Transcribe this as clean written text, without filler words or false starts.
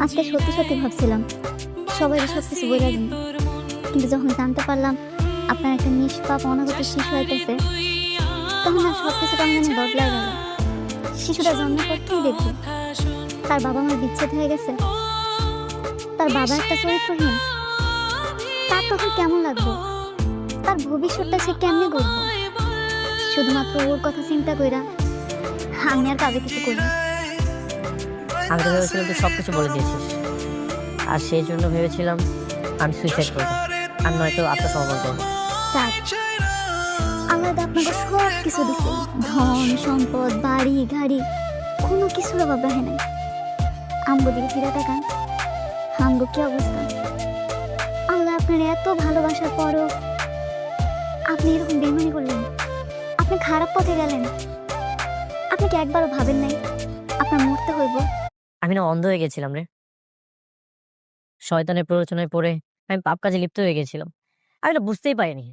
আজকে সত্যি সত্যি ভাবছিলাম সবাই সবকিছু বলে দিন, কিন্তু যখন জানতে পারলাম আপনার একটা নিষ্পাপ অনাগত শিশু হইতেছে, তখন আর সবকিছু কেমন জানি বদলায় গেল। শিশুটা জন্মের পর কি দেখবে? তার বাবা মার বিচ্ছেদ হয়ে গেছে, তার বাবা একটা চরিত্রহীন। তার তখন কেমন লাগবে? তার ভবিষ্যৎটা সে কেমনে গড়বে? শুধুমাত্র ওর কথা চিন্তা কইরা আমি আর কাউকে কিছু করি না। আমি তো ভেবেছিলাম তুই সবকিছু বলে দিয়েছিস, আর সেই জন্য ভেবেছিলাম আমি সুইসাইড করবো, আর নয়তো আত্মসমর্পণ করবো। স্যার, আল্লাহ তো আপনাকে সব কিছু দিছে, ধন সম্পদ বাড়ি গাড়ি, কোনো কিছুর অভাব রাখে নাই। আমগো দিকে ফিরে তাকান, আমগো কি অবস্থা? আল্লাহ আপনার এত ভালোবাসার পরও আপনি এরকম বেইমানি করলেন, আপনি খারাপ পথে গেলেন। আপনি কি একবারও ভাবেন নাই আপনার মরতে হইব? আমি না অন্ধ হয়ে গেছিলাম রে, শয়তানের প্ররোচনায় পড়ে আমি পাপ কাজে লিপ্ত হয়ে গেছিলাম। আমি না বুঝতেই পারিনি